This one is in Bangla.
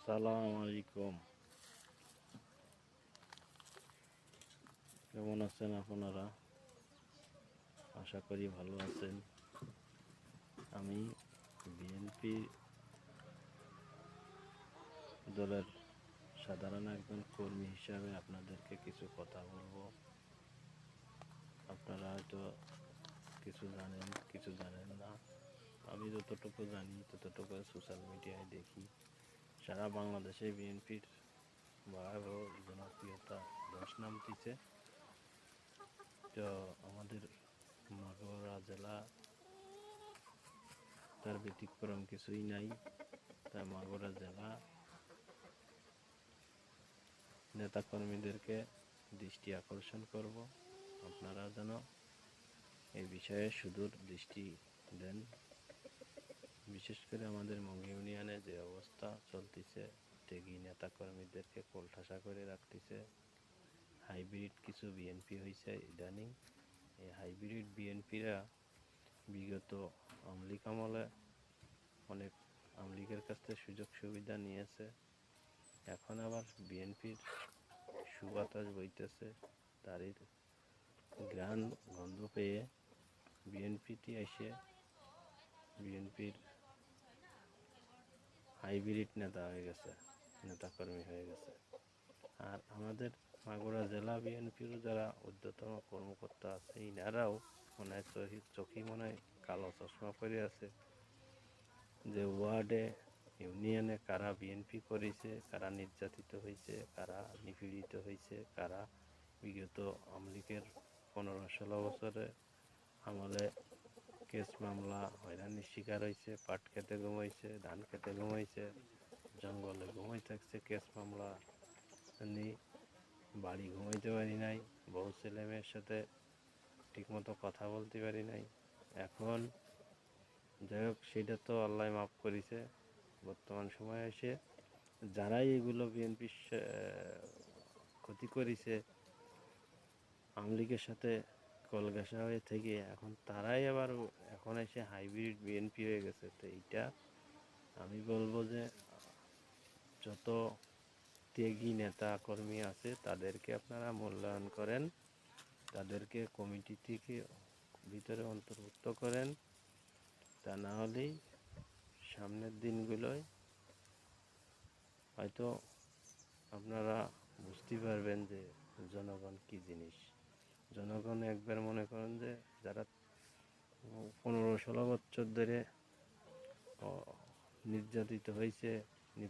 আসসালামু আলাইকুম। কেমন আছেন আপনারা? আশা করি ভালো আছেন। আমি বিএনপি দলের সাধারণ একজন কর্মী হিসাবে আপনাদেরকে কিছু কথা বলবো। আপনারা হয়তো কিছু জানেন, কিছু জানেন না। আমি যতটুকু জানি ততটুকু সোশ্যাল মিডিয়ায় দেখি। সারা বাংলাদেশে বিএনপির ভয়াবহ জনপ্রিয়তা ধস নামতিছে। তো আমাদের মাগুরা জেলা তার ব্যতিক্রম কিছুই নাই। তাই মাগুরা জেলা নেতাকর্মীদেরকে দৃষ্টি আকর্ষণ করব, আপনারা যেন এই বিষয়ে সুদূর দৃষ্টি দেন। বিশেষ করে আমাদের মঙ্গি ইউনিয়নে যে অবস্থা চলতেছে, ত্যাগী নেতাকর্মীদেরকে কোলঠাসা করে রাখতেছে। হাইব্রিড কিছু বিএনপি হয়েছে ইদানিং। এই হাইব্রিড বিএনপিরা বিগত আওয়ামী লীগ আমলে অনেক আওয়ামী লীগের কাছ থেকে সুযোগ সুবিধা নিয়েছে। এখন আবার বিএনপির সুবাতাস বইতেছে, তারই ঘ্রাণ গন্ধ পেয়ে বিএনপিটি এসে বিএনপির হাইব্রিড নেতা হয়ে গেছে, নেতাকর্মী হয়ে গেছে। আর আমাদের মাগুরা জেলা বিএনপির যারা ঊর্ধ্বতন কর্মকর্তা আছে, ইনারাও মনে হয় চোখে মনে হয় কালো চশমা পরে আছে, যে ওয়ার্ডে ইউনিয়নে কারা বিএনপি করেছে, কারা নির্যাতিত হয়েছে, কারা নিপীড়িত হয়েছে, কারা বিগত আওয়ামী লীগের 15-16 বছরে আমলে কেস মামলা হয়রানির শিকার হয়েছে, পাট খেতে ঘুমাইছে, ধান খেতে ঘুমাইছে, জঙ্গলে ঘুমাই থাকছে, কেস মামলা নিয়ে বাড়ি ঘুমাইতে পারি নাই, বহু ছেলে মেয়ের সাথে ঠিকমতো কথা বলতে পারি নাই। এখন যাই হোক, সেটা তো আল্লাহ মাফ করেছে। বর্তমান সময়ে এসে যারাই এগুলো বিএনপির ক্ষতি করেছে, আওয়ামী লীগের সাথে কলঘেঁষা হয়ে থেকে এখন তারাই আবার এখন এসে হাইব্রিড বিএনপি হয়ে গেছে। তো এইটা আমি বলবো যে যত ত্যাগী নেতা কর্মী আছে তাদেরকে আপনারা মূল্যায়ন করেন, তাদেরকে কমিটি থেকে ভিতরে অন্তর্ভুক্ত করেন। তা না হলেই সামনের দিনগুলোয় হয়তো আপনারা বুঝতে পারবেন যে জনগণ কী জিনিস। জনগণ একবার মনে করেন যে যারা 15-16 বছর ধরে নির্যাতিত হয়েছে,